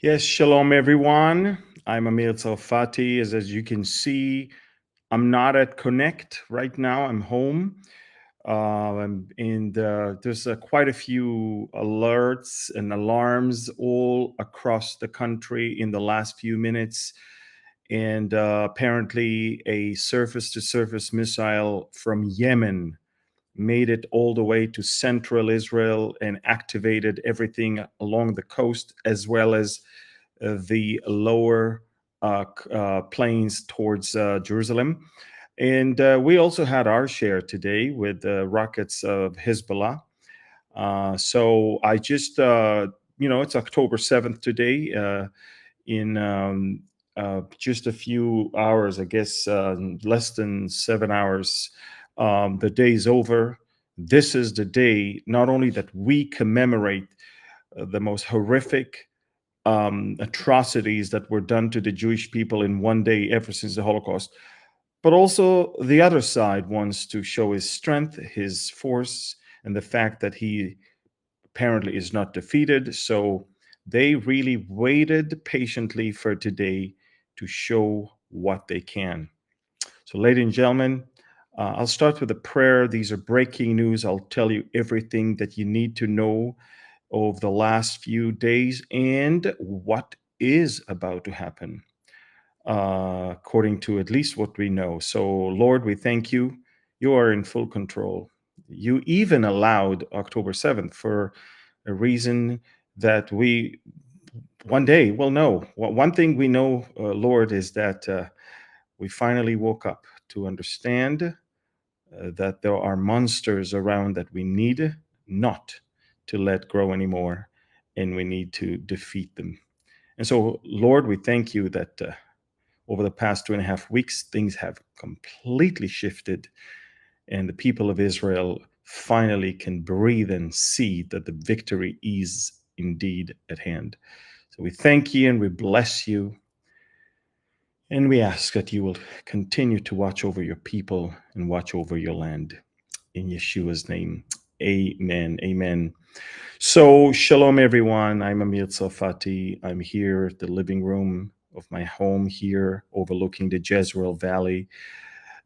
Yes, shalom everyone. I'm Amir Tsarfati. As you can see, I'm not at Connect right now. I'm home. And there's quite a few alerts and alarms all across the country in the last few minutes. And apparently, a surface to surface missile from Yemen made it all the way to central Israel and activated everything along the coast as well as the lower plains towards Jerusalem. And we also had our share today with the rockets of Hezbollah. So I just, it's October 7th today. In just a few hours, I guess less than 7 hours, the day's over. This is the day not only that we commemorate the most horrific atrocities that were done to the Jewish people in one day ever since the Holocaust. But also, the other side wants to show his strength, his force, and the fact that he apparently is not defeated. So they really waited patiently for today to show what they can. So, ladies and gentlemen, I'll start with a prayer. These are breaking news. I'll tell you everything that you need to know of the last few days and what is about to happen, according to at least what we know. So, Lord, we thank you. You are in full control. You even allowed October 7th for a reason that we one day will know. One thing we know, Lord, is that we finally woke up to understand that there are monsters around that we need not to let grow anymore, and we need to defeat them. And so, Lord, we thank you that over the past 2.5 weeks, things have completely shifted, and the people of Israel finally can breathe and see that the victory is indeed at hand. So we thank you and we bless you. And we ask that you will continue to watch over your people and watch over your land. In Yeshua's name, amen. Amen. So, shalom, everyone. I'm Amir Tsarfati. I'm here at the living room of my home here overlooking the Jezreel Valley.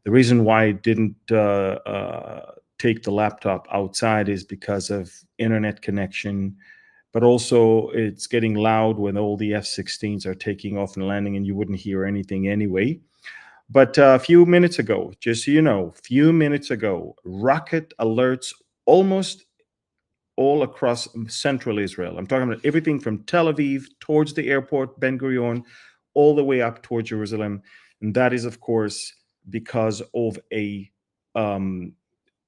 The reason why I didn't take the laptop outside is because of internet connection, but also it's getting loud when all the F-16s are taking off and landing, and you wouldn't hear anything anyway. But a few minutes ago, just so you know, few minutes ago, rocket alerts almost all across central Israel. I'm talking about everything from Tel Aviv towards the airport, Ben Gurion, all the way up towards Jerusalem. And that is, of course, because of a um,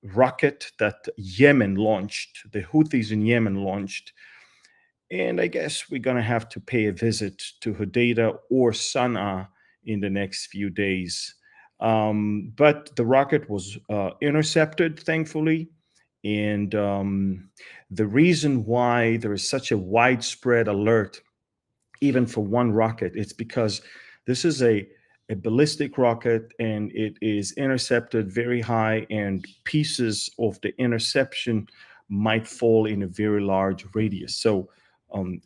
rocket that Yemen launched, the Houthis in Yemen launched. And I guess we're going to have to pay a visit to Hodeidah or Sana'a in the next few days. But the rocket was intercepted, thankfully. And the reason why there is such a widespread alert, even for one rocket, it's because this is a ballistic rocket and it is intercepted very high, and pieces of the interception might fall in a very large radius. So um,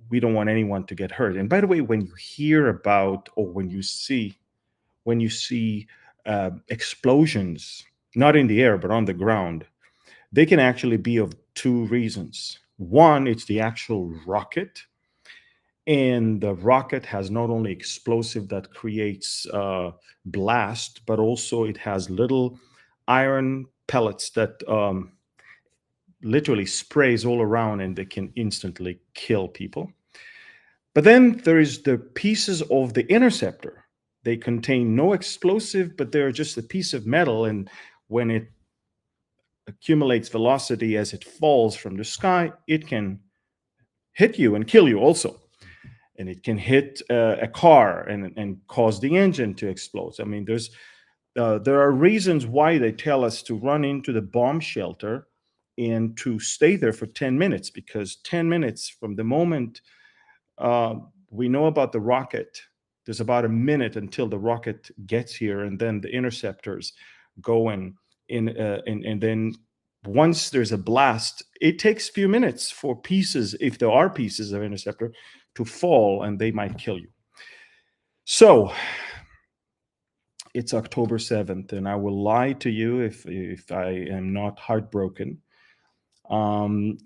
we don't want anyone to get hurt. And by the way, when you hear about or when you see explosions, not in the air but on the ground, they can actually be of two reasons. One, it's the actual rocket, and the rocket has not only explosive that creates blast, but also it has little iron pellets that literally sprays all around, and they can instantly kill people. But then there is the pieces of the interceptor. They contain no explosive, but they're just a piece of metal, and when it accumulates velocity as it falls from the sky, it can hit you and kill you also. And it can hit a car and cause the engine to explode. I mean, there are reasons why they tell us to run into the bomb shelter and to stay there for 10 minutes, because 10 minutes from the moment uh, we know about the rocket, there's about a minute until the rocket gets here, and then the interceptors go and then once there's a blast, it takes a few minutes for pieces, if there are pieces of interceptor, to fall, and they might kill you. So it's October 7th, and I will lie to you if I am not heartbroken. Um,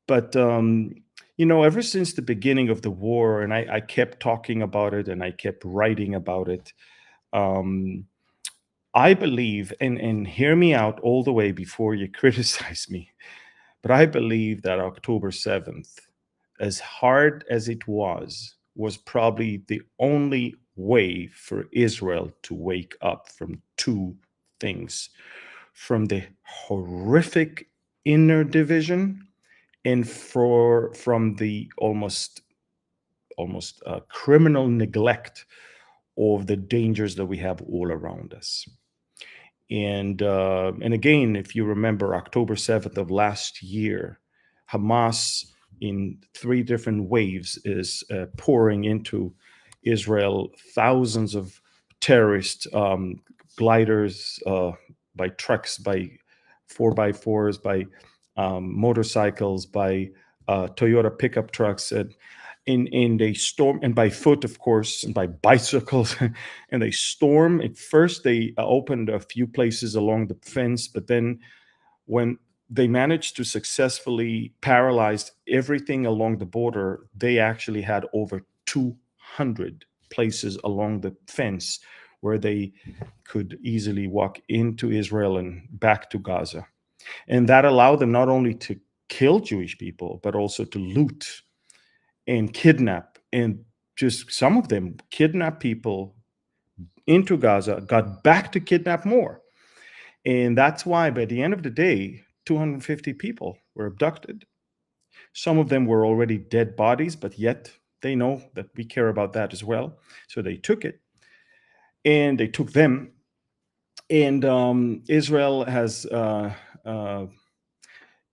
but ever since the beginning of the war, and I kept talking about it and I kept writing about it. Um, I believe, and hear me out all the way before you criticize me, but I believe that October 7th, as hard as it was probably the only way for Israel to wake up from two things: from the horrific inner division, and from the almost criminal neglect of the dangers that we have all around us. And again, if you remember, October 7th of last year, Hamas, in three different waves, is pouring into Israel thousands of terrorist gliders, by trucks, by 4x4s, by motorcycles, by Toyota pickup trucks, and in they storm, and by foot, of course, and by bicycles. And they storm. At first they opened a few places along the fence, but then when they managed to successfully paralyze everything along the border, they actually had over 200 places along the fence where they could easily walk into Israel and back to Gaza. And that allowed them not only to kill Jewish people, but also to loot and kidnap, and just some of them kidnap people into Gaza, got back to kidnap more. And that's why by the end of the day, 250 people were abducted. Some of them were already dead bodies, but yet they know that we care about that as well. So they took it, and they took them. And Israel has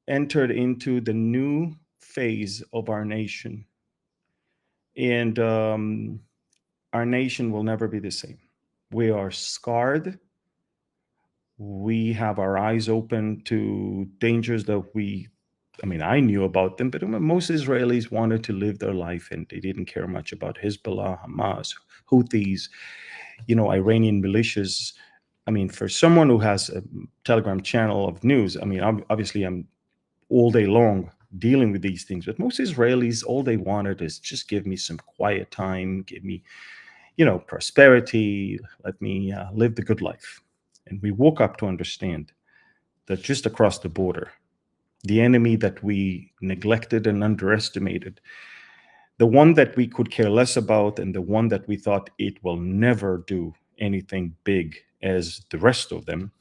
entered into the new phase of our nation. And our nation will never be the same. We are scarred. We have our eyes open to dangers that I knew about them, but most Israelis wanted to live their life and they didn't care much about Hezbollah, Hamas, Houthis, Iranian militias. For someone who has a Telegram channel of news, obviously I'm all day long dealing with these things, but most Israelis, all they wanted is just give me some quiet time, give me prosperity, let me live the good life. And we woke up to understand that just across the border, the enemy that we neglected and underestimated, the one that we could care less about, and the one that we thought it will never do anything big as the rest of them,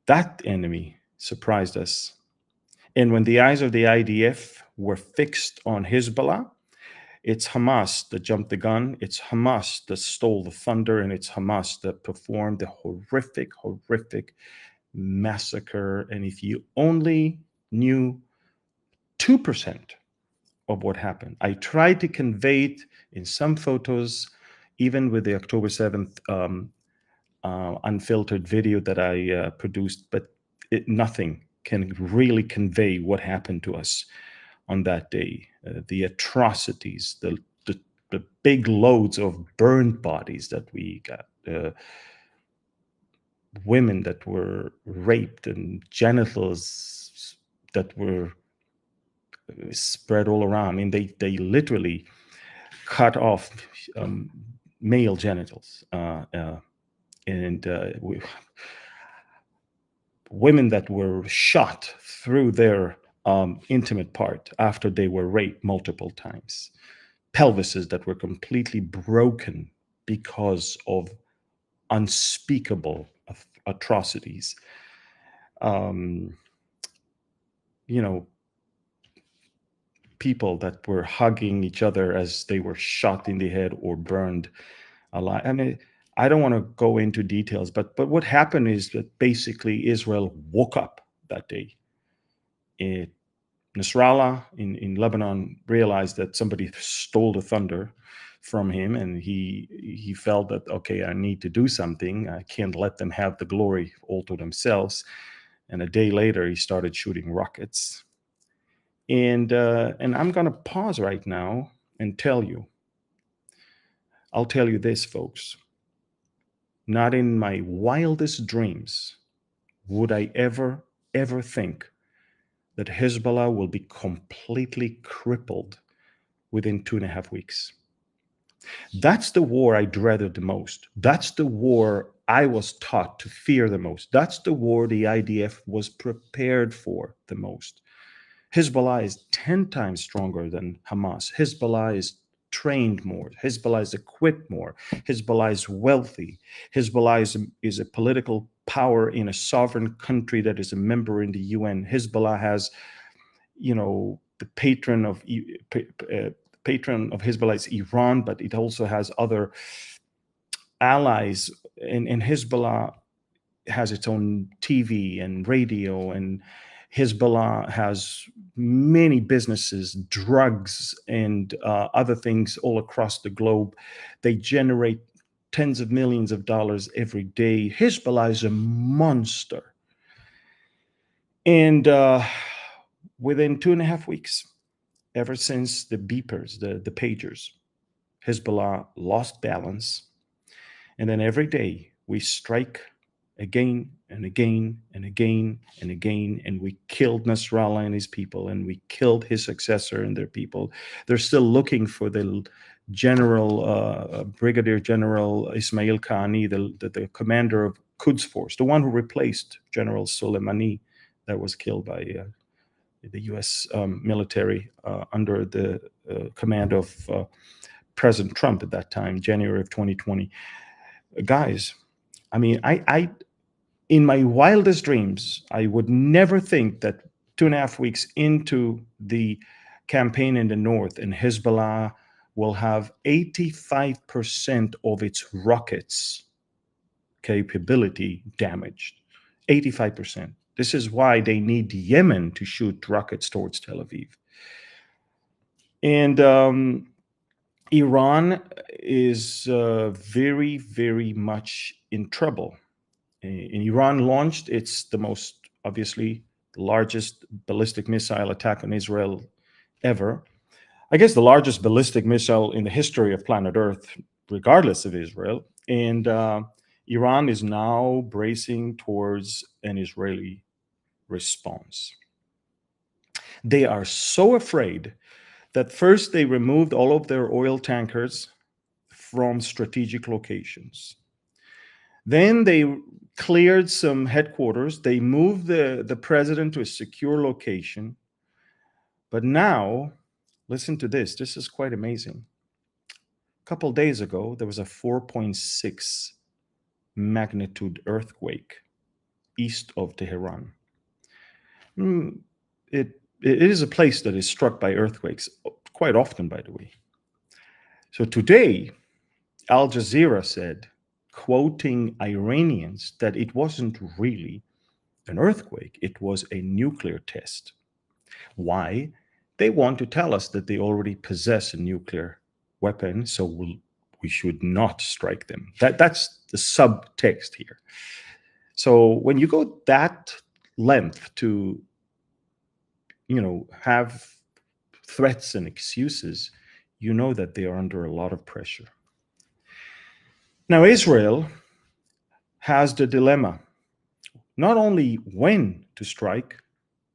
that enemy surprised us. And when the eyes of the IDF were fixed on Hezbollah, it's Hamas that jumped the gun. It's Hamas that stole the thunder, and it's Hamas that performed the horrific, horrific massacre. And if you only knew 2% of what happened, I tried to convey it in some photos, even with the October 7th unfiltered video that I produced, but nothing can really convey what happened to us on that day. The atrocities, the big loads of burned bodies that we got, women that were raped, and genitals that were spread all around. They literally cut off male genitals, and women that were shot through their intimate part after they were raped multiple times, pelvises that were completely broken because of unspeakable atrocities. Um, you know, people that were hugging each other as they were shot in the head or burned alive. I don't want to go into details, but what happened is that basically Israel woke up that day. Nasrallah in Lebanon realized that somebody stole the thunder from him, and he felt that, okay, I need to do something. I can't let them have the glory all to themselves. And a day later, he started shooting rockets. And I'm going to pause right now and tell you. I'll tell you this, folks. Not in my wildest dreams would I ever think that Hezbollah will be completely crippled within 2.5 weeks. That's the war I dreaded the most. That's the war I was taught to fear the most. That's the war the IDF was prepared for the most. Hezbollah is 10 times stronger than Hamas. Hezbollah is trained more. Hezbollah is equipped more. Hezbollah is wealthy. Hezbollah is a political power in a sovereign country that is a member in the UN. Hezbollah has, the patron of Hezbollah is Iran, but it also has other allies. And Hezbollah has its own TV and radio, and Hezbollah has many businesses, drugs, and other things all across the globe. They generate tens of millions of dollars every day. Hezbollah is a monster. And within 2.5 weeks, ever since the beepers, the pagers, Hezbollah lost balance. And then every day we strike again and again and again and again, and we killed Nasrallah and his people, and we killed his successor and their people. They're still looking for the Brigadier General Ismail Qaani, the commander of Quds Force, the one who replaced General Soleimani that was killed by the U.S. Military under the command of President Trump at that time, January of 2020. Guys, I mean, I in my wildest dreams, I would never think that 2.5 weeks into the campaign in the north, and Hezbollah will have 85% of its rockets capability damaged. 85%. This is why they need Yemen to shoot rockets towards Tel Aviv. And Iran is very, very much in trouble. And Iran launched the most, obviously, largest ballistic missile attack on Israel ever. I guess the largest ballistic missile in the history of planet Earth, regardless of Israel. And Iran is now bracing towards an Israeli response. They are so afraid that first they removed all of their oil tankers from strategic locations. Then they cleared some headquarters. They moved the president to a secure location. But now, listen to this. This is quite amazing. A couple days ago, there was a 4.6 magnitude earthquake east of Tehran. It is a place that is struck by earthquakes quite often, by the way. So today, Al Jazeera said, quoting Iranians, that it wasn't really an earthquake, it was a nuclear test. Why? They want to tell us that they already possess a nuclear weapon, so we should not strike them. That's the subtext here. So when you go that length to, have threats and excuses, you know that they are under a lot of pressure. Now, Israel has the dilemma, not only when to strike,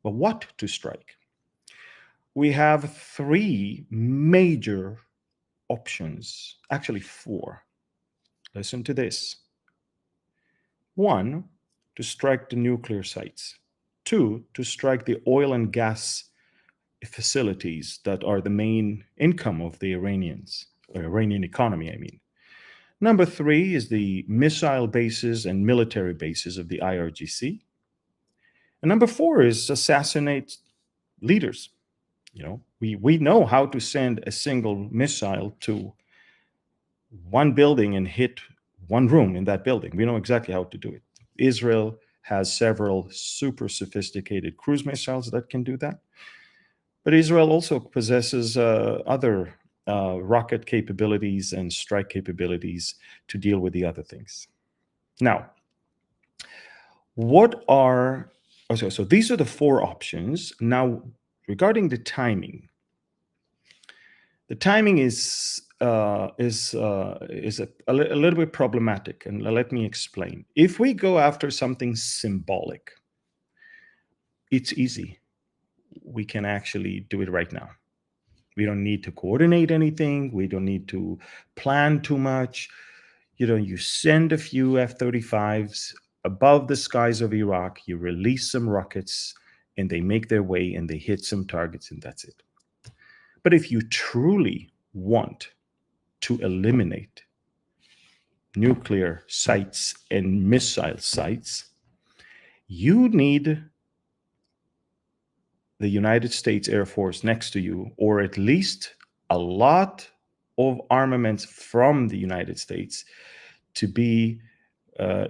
but what to strike. We have 3 major options, actually 4. Listen to this. 1, to strike the nuclear sites. 2, to strike the oil and gas facilities that are the main income of the Iranian economy, I mean. Number 3 is the missile bases and military bases of the IRGC. And number 4 is assassinate leaders. We know how to send a single missile to one building and hit one room in that building. We know exactly how to do it. Israel has several super sophisticated cruise missiles that can do that. But Israel also possesses other rocket capabilities and strike capabilities to deal with the other things. Now, what are So these are the four options. Now, regarding the timing is a little bit problematic, and let me explain. If we go after something symbolic, it's easy. We can actually do it right now. We don't need to coordinate anything. We don't need to plan too much. You send a few F-35s above the skies of Iraq, you release some rockets, and they make their way and they hit some targets, and that's it. But if you truly want to eliminate nuclear sites and missile sites, you need the United States Air Force next to you, or at least a lot of armaments from the United States to be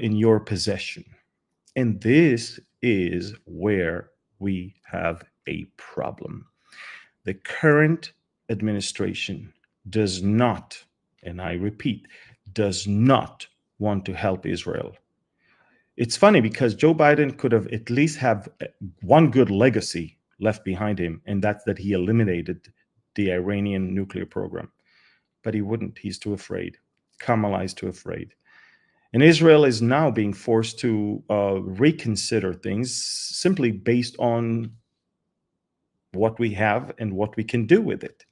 in your possession. And this is where we have a problem. The current administration does not, and I repeat, does not want to help Israel. It's funny because Joe Biden could have at least have one good legacy left behind him, and that's that he eliminated the Iranian nuclear program. But he wouldn't. He's too afraid. Kamala is too afraid. And Israel is now being forced to reconsider things simply based on what we have and what we can do with it.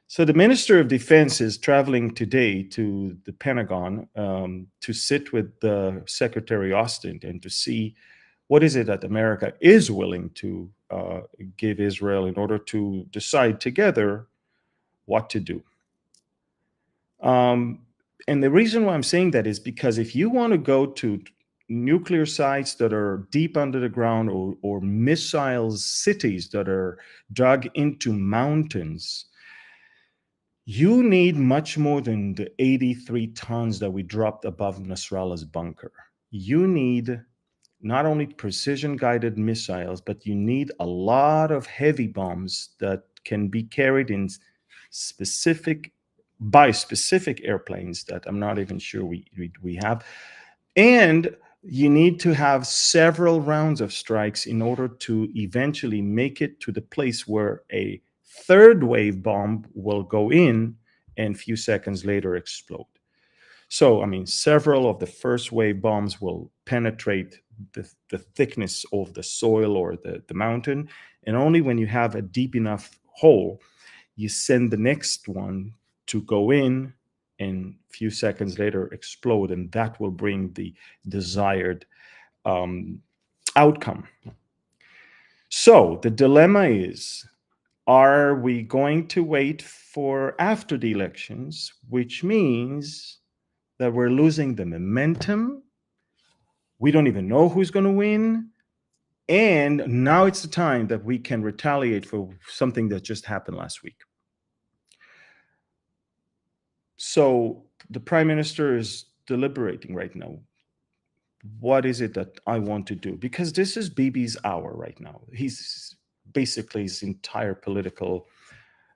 So the Minister of Defense is traveling today to the Pentagon to sit with Secretary Austin and to see what is it that America is willing to give Israel in order to decide together what to do. And the reason why I'm saying that is because if you want to go to nuclear sites that are deep under the ground, or missile cities that are dug into mountains, you need much more than the 83 tons that we dropped above Nasrallah's bunker. You need not only precision-guided missiles, but you need a lot of heavy bombs that can be carried in by specific airplanes that I'm not even sure we have. And you need to have several rounds of strikes in order to eventually make it to the place where a third wave bomb will go in and a few seconds later explode. So, I mean, several of the first wave bombs will penetrate the thickness of the soil or the mountain. And only when you have a deep enough hole, you send the next one to go in and a few seconds later explode. And that will bring the desired outcome. So the dilemma is, are we going to wait for after the elections, which means that we're losing the momentum? We don't even know who's going to win. And now it's the time that we can retaliate for something that just happened last week. So the prime minister is deliberating right now. What is it that I want to do? Because this is Bibi's hour right now. He's basically, his entire political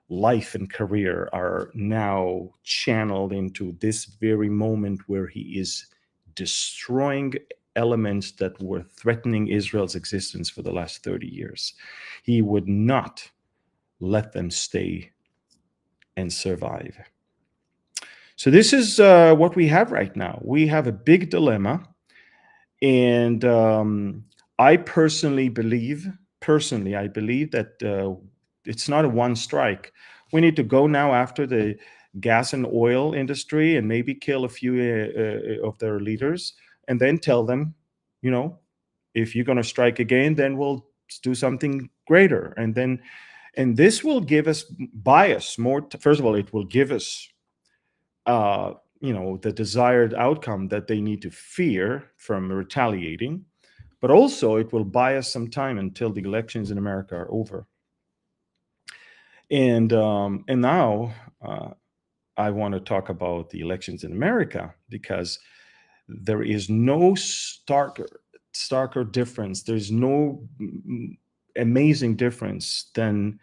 life and career are now channeled into this very moment where he is destroying elements that were threatening Israel's existence for the last 30 years. He would not let them stay and survive. So this is what we have right now. We have a big dilemma. And I personally believe that it's not a one strike. We need to go now after the gas and oil industry and maybe kill a few of their leaders, and then tell them, if you're going to strike again, then we'll do something greater. And this will buy us more. First of all, it will give us the desired outcome that they need to fear from retaliating, but also it will buy us some time until the elections in America are over. And now I want to talk about the elections in America, because there is no starker difference. There's no amazing difference than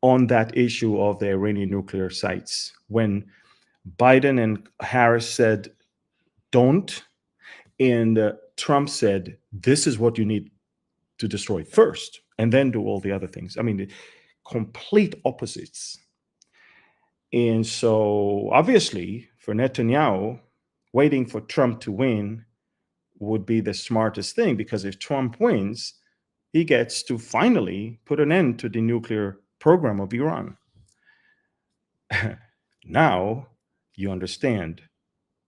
on that issue of the Iranian nuclear sites. When Biden and Harris said, don't, and Trump said, this is what you need to destroy first and then do all the other things. I mean, the complete opposites. And so, obviously, for Netanyahu, waiting for Trump to win would be the smartest thing, because if Trump wins, he gets to finally put an end to the nuclear program of Iran. Now you understand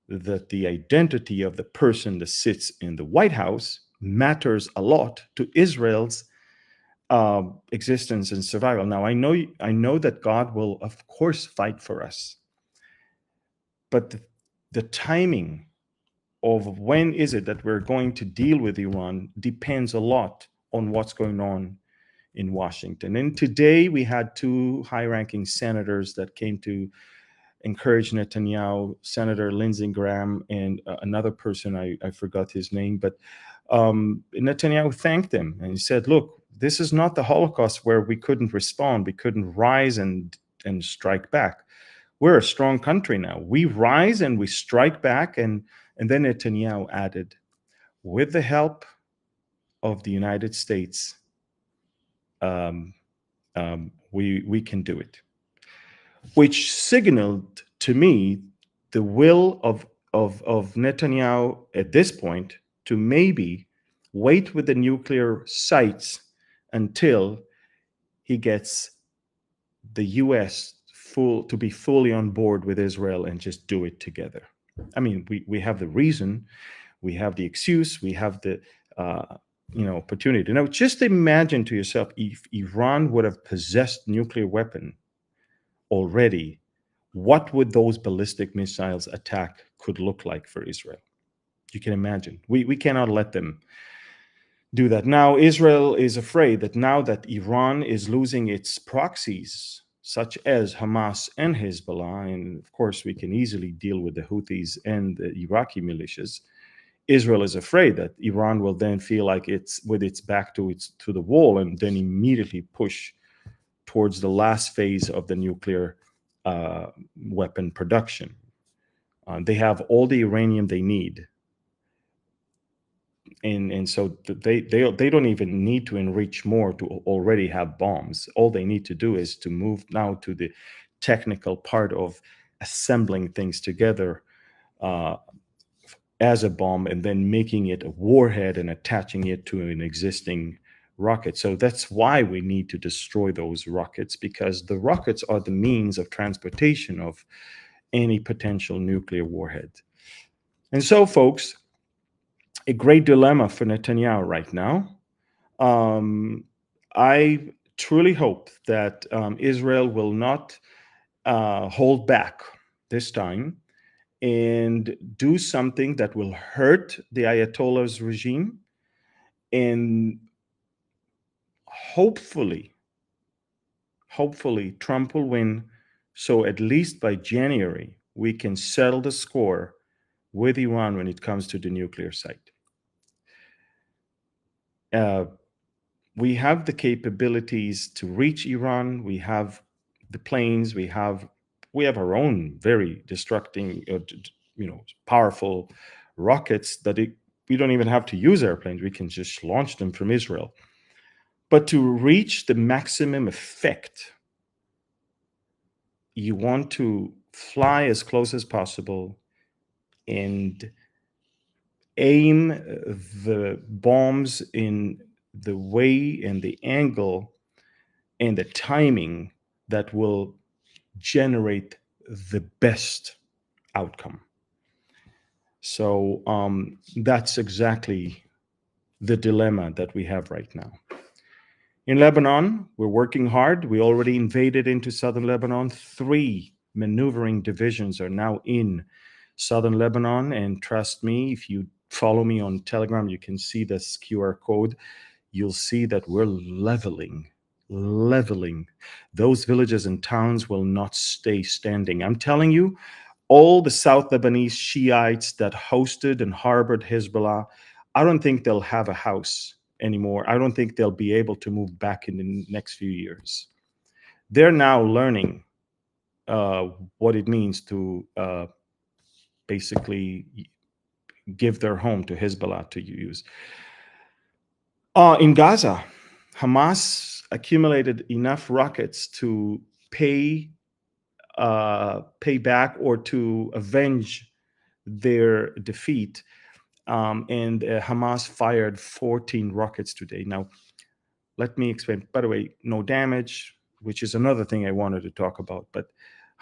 that the identity of the person that sits in the White House matters a lot to Israel's existence and survival. Now I know that God will, of course, fight for us, but the timing of when is it that we're going to deal with Iran depends a lot on what's going on in Washington. And today we had two high-ranking senators that came to encourage Netanyahu, Senator Lindsey Graham and another person, I forgot his name, but Netanyahu thanked them and he said, look, this is not the Holocaust where we couldn't respond, we couldn't rise and strike back. We're a strong country now. We rise and we strike back. And then Netanyahu added, with the help of the United States, we can do it, which signaled to me the will of Netanyahu at this point to maybe wait with the nuclear sites until he gets the U.S. to be fully on board with Israel and just do it together. I mean, we have the reason, we have the excuse, we have the opportunity. Now, just imagine to yourself if Iran would have possessed nuclear weapon already, what would those ballistic missiles attack could look like for Israel? You can imagine. We cannot let them do that. Now, Israel is afraid that now that Iran is losing its proxies, such as Hamas and Hezbollah, and of course we can easily deal with the Houthis and the Iraqi militias, Israel is afraid that Iran will then feel like it's with its back to the wall and then immediately push towards the last phase of the nuclear weapon production. They have all the uranium they need, and so they don't even need to enrich more to already have bombs. All they need to do is to move now to the technical part of assembling things together as a bomb and then making it a warhead and attaching it to an existing rocket. So that's why we need to destroy those rockets, because the rockets are the means of transportation of any potential nuclear warhead. And so, folks, a great dilemma for Netanyahu right now. I truly hope that Israel will not hold back this time and do something that will hurt the Ayatollah's regime, and hopefully Trump will win, so at least by January we can settle the score with Iran when it comes to the nuclear site. We have the capabilities to reach Iran. We have the planes. We have our own very destructing, powerful rockets that we don't even have to use airplanes. We can just launch them from Israel. But to reach the maximum effect, you want to fly as close as possible and aim the bombs in the way and the angle and the timing that will generate the best outcome. So that's exactly the dilemma that we have right now. In Lebanon, we're working hard. We already invaded into southern Lebanon. 3 maneuvering divisions are now in southern Lebanon. And trust me, if you follow me on Telegram, you can see this QR code. You'll see that we're leveling. Those villages and towns will not stay standing. I'm telling you, all the South Lebanese Shiites that hosted and harbored Hezbollah, I don't think they'll have a house anymore. I don't think they'll be able to move back in the next few years. They're now learning what it means to basically give their home to Hezbollah to use. In Gaza, Hamas accumulated enough rockets to pay pay back or to avenge their defeat. And Hamas fired 14 rockets today. Now, let me explain. By the way, no damage, which is another thing I wanted to talk about. But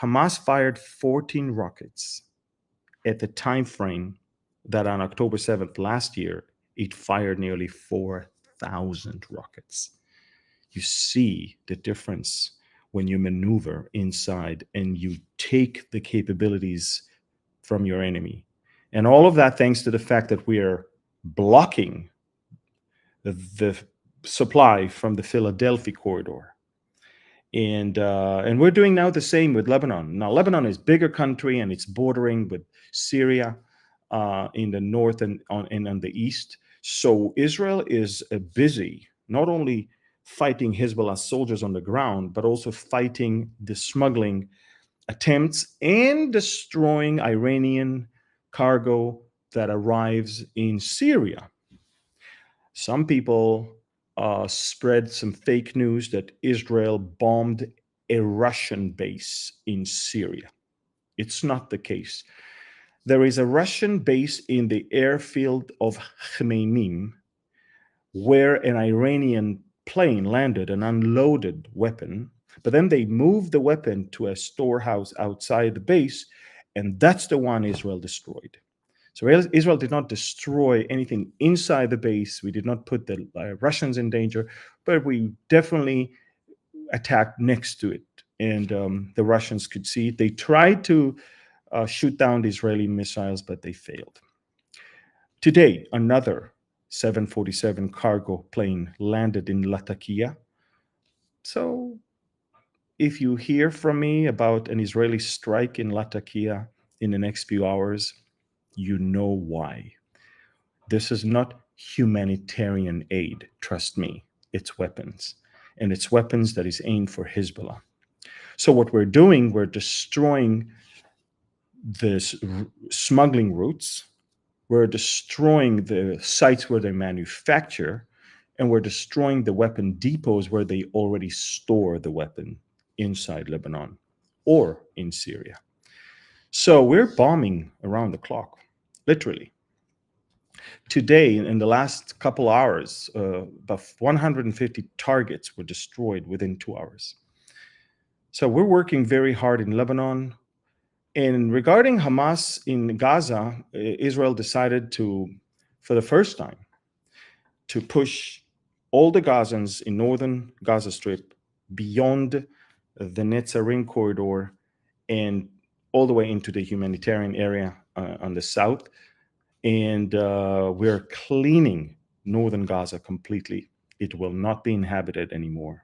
Hamas fired 14 rockets at the time frame that on October 7th last year, it fired nearly 4,000 rockets. You see the difference when you maneuver inside and you take the capabilities from your enemy. And all of that thanks to the fact that we are blocking the supply from the Philadelphia corridor. And we're doing now the same with Lebanon. Now, Lebanon is a bigger country and it's bordering with Syria in the north and on the east. So Israel is busy not only fighting Hezbollah soldiers on the ground, but also fighting the smuggling attempts and destroying Iranian cargo that arrives in Syria. Some people spread some fake news that Israel bombed a Russian base in Syria. It's not the case. There is a Russian base in the airfield of Khmeimim where an Iranian plane landed an unloaded weapon, but then they moved the weapon to a storehouse outside the base, and that's the one Israel destroyed. So Israel did not destroy anything inside the base. We did not put the Russians in danger, but we definitely attacked next to it. And the Russians could see it. They tried to shoot down the Israeli missiles, but they failed. Today, another 747 cargo plane landed in Latakia. So if you hear from me about an Israeli strike in Latakia in the next few hours, you know why. This is not humanitarian aid, trust me. It's weapons. And it's weapons that is aimed for Hezbollah. So what we're doing, we're destroying the smuggling routes. We're destroying the sites where they manufacture, and we're destroying the weapon depots where they already store the weapon inside Lebanon or in Syria. So we're bombing around the clock, literally. Today, in the last couple hours, about 150 targets were destroyed within 2 hours. So we're working very hard in Lebanon. And regarding Hamas in Gaza, Israel decided to, for the first time, to push all the Gazans in northern Gaza Strip beyond the Netzarim corridor and all the way into the humanitarian area on the south. And we're cleaning northern Gaza completely. It will not be inhabited anymore.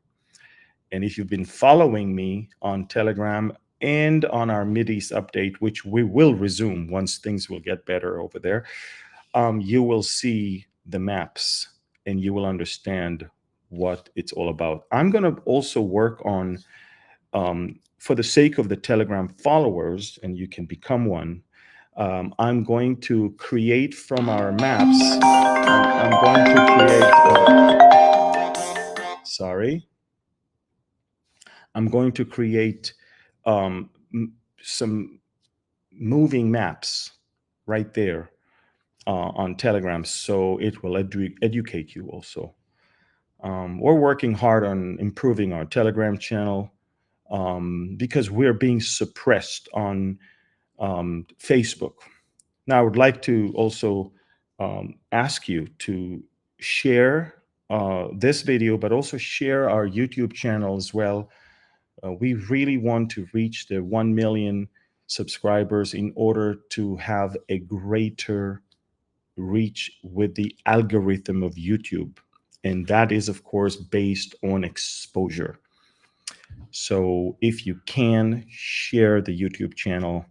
And if you've been following me on Telegram and on our Mideast update, which we will resume once things will get better over there, you will see the maps and you will understand what it's all about. I'm going to also work on, for the sake of the Telegram followers, and you can become one, I'm going to create from our maps, I'm going to create, sorry, I'm going to create some moving maps right there on Telegram, so it will educate you also. We're working hard on improving our Telegram channel because we're being suppressed on Facebook. Now, I would like to also ask you to share this video, but also share our YouTube channel as well. We really want to reach the 1 million subscribers in order to have a greater reach with the algorithm of YouTube. And that is, of course, based on exposure. So if you can share the YouTube channel,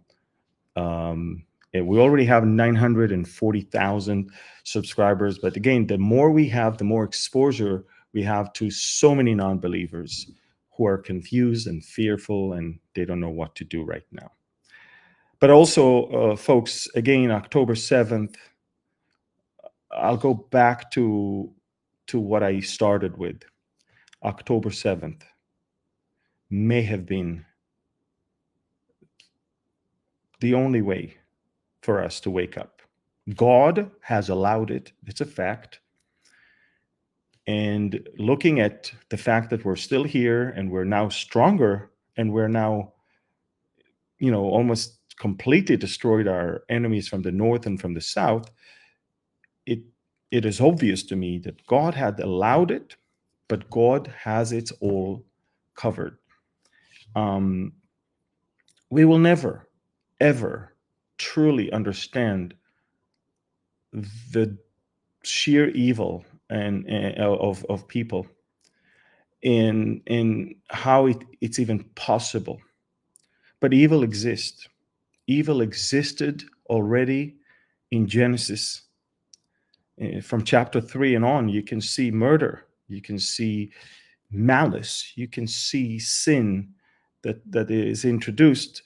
and we already have 940,000 subscribers. But again, the more we have, the more exposure we have to so many non-believers who are confused and fearful and they don't know what to do right now. But also, folks, again, October 7th, I'll go back to to what I started with. October 7th may have been the only way for us to wake up. God has allowed it. It's a fact. And looking at the fact that we're still here and we're now stronger and we're now, almost completely destroyed our enemies from the north and from the south, it is obvious to me that God had allowed it, but God has it all covered. We will never, ever truly understand the sheer evil and of people in how it's even possible. But evil exists. Evil existed already in Genesis. From chapter 3 and on, you can see murder, you can see malice, you can see sin that is introduced,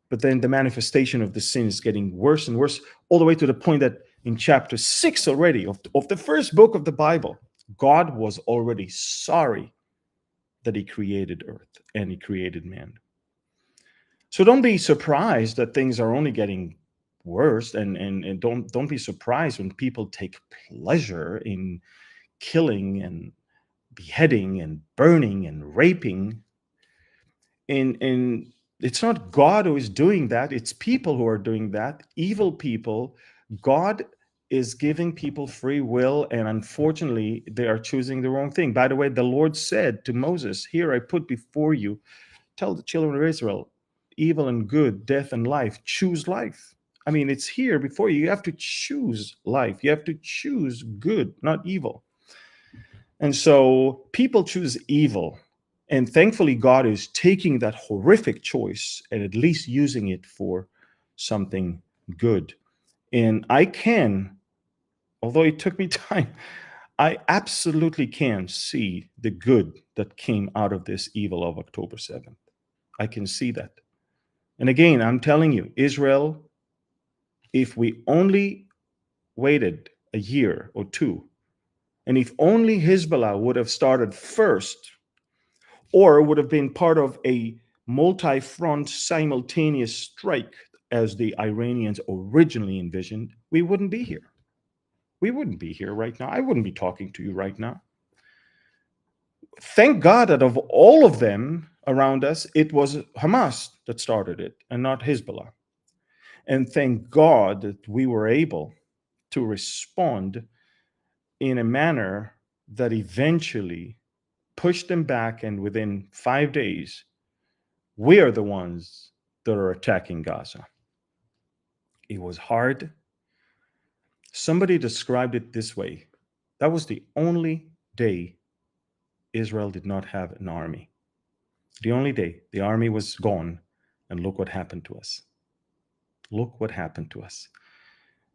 but then the manifestation of the sin is getting worse and worse, all the way to the point that in chapter 6 already of the first book of the Bible, God was already sorry that he created earth and he created man. So don't be surprised that things are only getting worse, and don't be surprised when people take pleasure in killing and beheading and burning and raping. And it's not God who is doing that, it's people who are doing that, evil people. God is giving people free will, and unfortunately they are choosing the wrong thing. By the way, the Lord said to Moses, "Here I put before you, tell the children of Israel, evil and good, death and life, choose life." I mean, it's here before you. You have to choose life. You have to choose good, not evil. And so people choose evil. And thankfully, God is taking that horrific choice and at least using it for something good. And I can, although it took me time, I absolutely can see the good that came out of this evil of October 7th. I can see that. And again, I'm telling you, Israel, if we only waited a year or two, and if only Hezbollah would have started first, or would have been part of a multi-front simultaneous strike as the Iranians originally envisioned, we wouldn't be here. We wouldn't be here right now. I wouldn't be talking to you right now. Thank God that of all of them around us, it was Hamas that started it and not Hezbollah. And thank God that we were able to respond in a manner that eventually pushed them back. And within 5 days, we are the ones that are attacking Gaza. It was hard. Somebody described it this way: that was the only day Israel did not have an army. The only day the army was gone, and look what happened to us. Look what happened to us.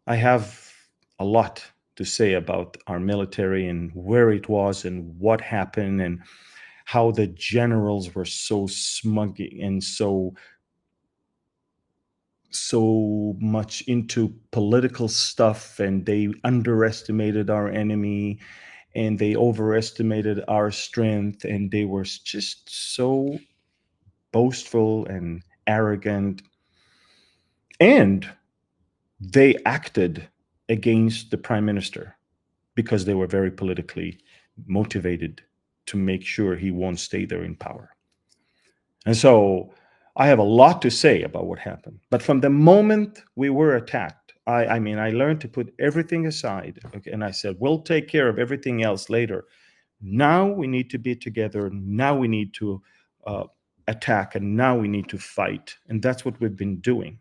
I have a lot to say about our military and where it was and what happened and how the generals were so smug and so much into political stuff, and they underestimated our enemy and they overestimated our strength, and they were just so boastful and arrogant, and they acted against the prime minister because they were very politically motivated to make sure he won't stay there in power. And so I have a lot to say about what happened. But from the moment we were attacked, I mean, I learned to put everything aside. Okay, and I said, we'll take care of everything else later. Now we need to be together. Now we need to attack, and now we need to fight. And that's what we've been doing.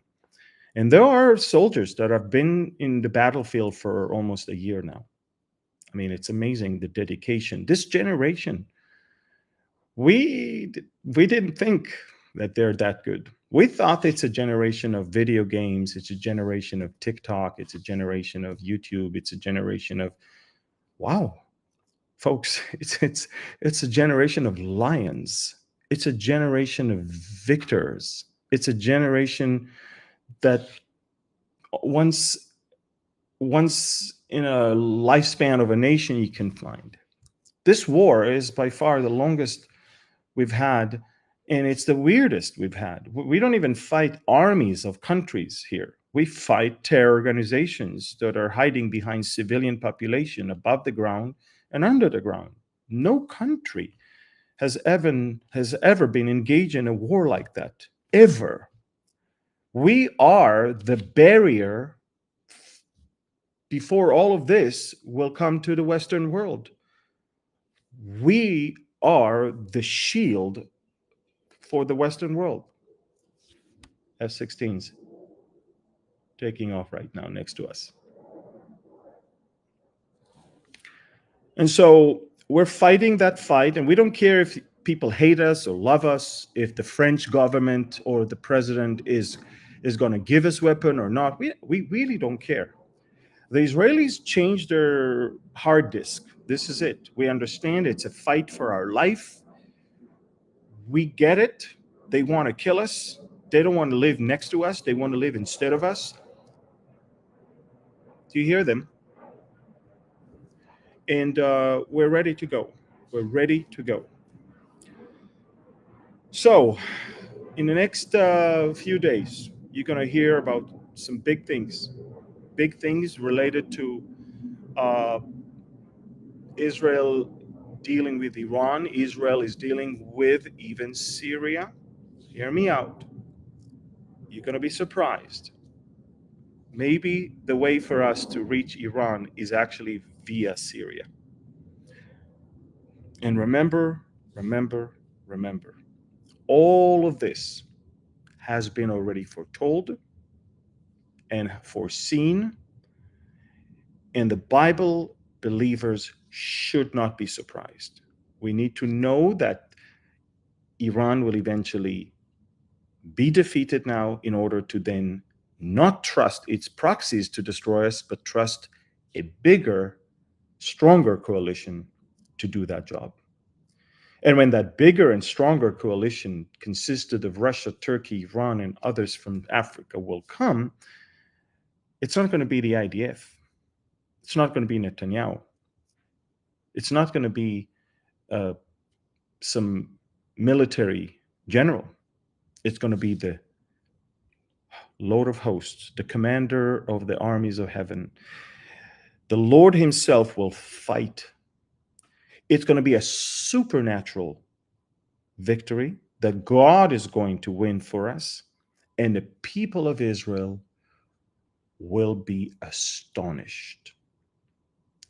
And there are soldiers that have been in the battlefield for almost a year now. I mean, it's amazing, the dedication. This generation, we didn't think that they're that good. We thought it's a generation of video games, it's a generation of TikTok, it's a generation of YouTube, it's a generation of, wow, folks, it's a generation of lions. It's a generation of victors. It's a generation that once in a lifespan of a nation you can find. This war is by far the longest we've had, and it's the weirdest we've had. We don't even fight armies of countries here. We fight terror organizations that are hiding behind civilian population above the ground and under the ground. No country has ever been engaged in a war like that, ever. We are the barrier before all of this will come to the Western world. We are the shield for the Western world. F-16s taking off right now next to us. And so we're fighting that fight, and we don't care if people hate us or love us, if the French government or the president is going to give us weapon or not. We really don't care. The Israelis changed their hard disk. This is it. We understand it's a fight for our life. We get it. They want to kill us. They don't want to live next to us. They want to live instead of us. Do you hear them? And we're ready to go. We're ready to go. So, in the next few days, you're going to hear about some big things related to uh, Israel dealing with Iran. Israel is dealing with even Syria. Hear me out. You're going to be surprised. Maybe the way for us to reach Iran is actually via Syria. And remember, all of this has been already foretold and foreseen, and the Bible believers should not be surprised. We need to know that Iran will eventually be defeated now in order to then not trust its proxies to destroy us, but trust a bigger, stronger coalition to do that job. And when that bigger and stronger coalition consisted of Russia, Turkey, Iran, and others from Africa will come, it's not going to be the IDF. It's not going to be Netanyahu. It's not going to be some military general. It's going to be the Lord of hosts, the commander of the armies of heaven. The Lord himself will fight. It's going to be a supernatural victory that God is going to win for us, and the people of Israel will be astonished.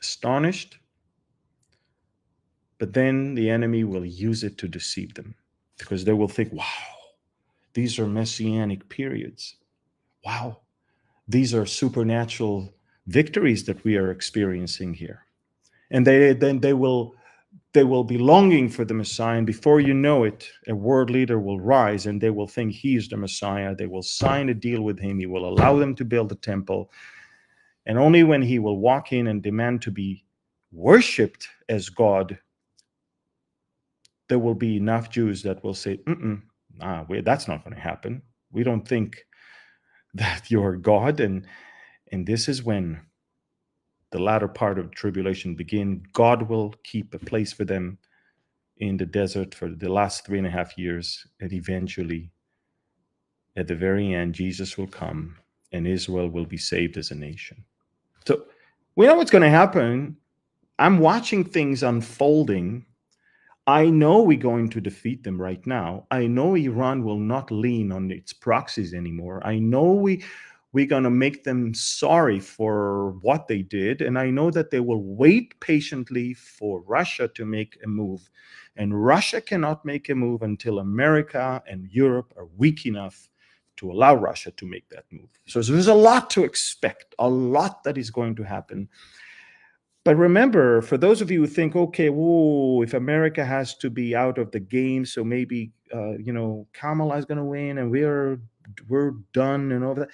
Astonished, but then the enemy will use it to deceive them, because they will think, wow, these are messianic periods. Wow, these are supernatural victories that we are experiencing here. And they will be longing for the Messiah, and before you know it, a world leader will rise and they will think he is the Messiah. They will sign a deal with him. He will allow them to build a temple. And only when he will walk in and demand to be worshipped as God, there will be enough Jews that will say, that's not going to happen. We don't think that you're God. And this is when the latter part of tribulation begin. God will keep a place for them in the desert for the last 3.5 years. And eventually, at the very end, Jesus will come and Israel will be saved as a nation. So we know what's going to happen. I'm watching things unfolding. I know we're going to defeat them right now. I know Iran will not lean on its proxies anymore. I know we're going to make them sorry for what they did. And I know that they will wait patiently for Russia to make a move. And Russia cannot make a move until America and Europe are weak enough to allow Russia to make that move. So there's a lot to expect, a lot that is going to happen. But remember, for those of you who think, okay, whoa, if America has to be out of the game, so maybe Kamala is going to win and we're done and all that.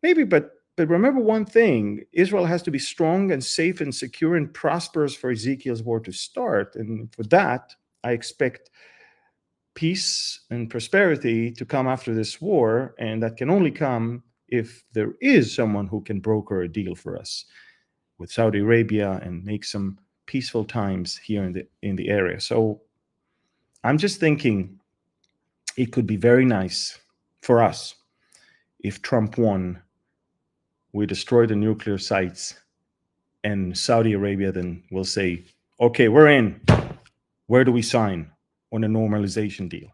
Maybe, but remember one thing: Israel has to be strong and safe and secure and prosperous for Ezekiel's war to start. And for that, I expect peace and prosperity to come after this war, and that can only come if there is someone who can broker a deal for us with Saudi Arabia and make some peaceful times here in the area. So I'm just thinking it could be very nice for us if Trump won, we destroy the nuclear sites, and Saudi Arabia then will say, okay, we're in. Where do we sign on a normalization deal?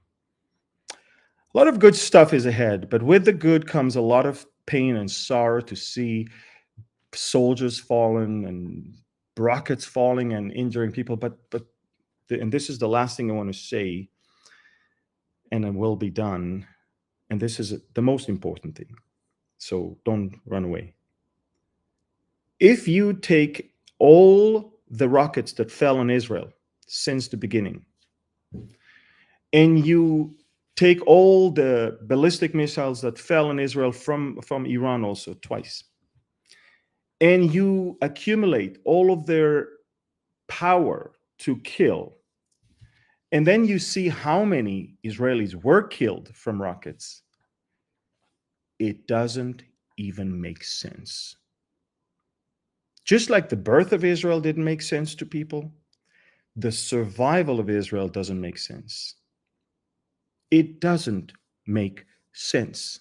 A lot of good stuff is ahead, but with the good comes a lot of pain and sorrow to see soldiers falling and rockets falling and injuring people. And this is the last thing I want to say, and it will be done. And this is the most important thing. So don't run away. If you take all the rockets that fell on Israel since the beginning, and you take all the ballistic missiles that fell on Israel from Iran also twice, and you accumulate all of their power to kill, and then you see how many Israelis were killed from rockets, it doesn't even make sense. Just like the birth of Israel didn't make sense to people, the survival of Israel doesn't make sense. It doesn't make sense.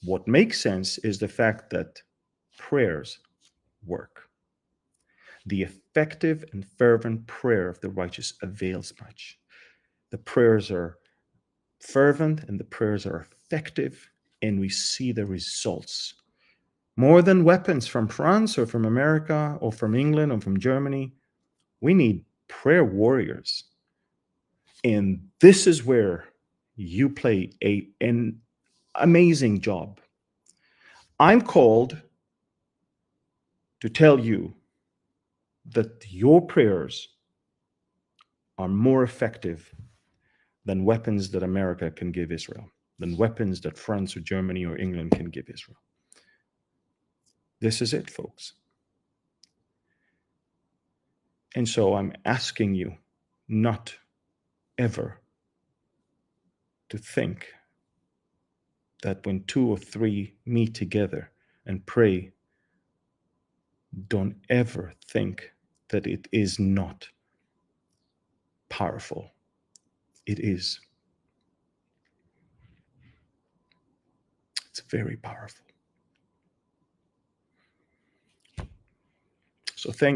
What makes sense is the fact that prayers work. The effective and fervent prayer of the righteous avails much. The prayers are fervent and the prayers are effective, and we see the results. More than weapons from France or from America or from England or from Germany, we need prayer warriors. And this is where you play an amazing job. I'm called to tell you that your prayers are more effective than weapons that America can give Israel, than weapons that France or Germany or England can give Israel. This is it, folks. And so I'm asking you not ever to think that when 2 or 3 meet together and pray, don't ever think that it is not powerful. It is. It's very powerful. So thank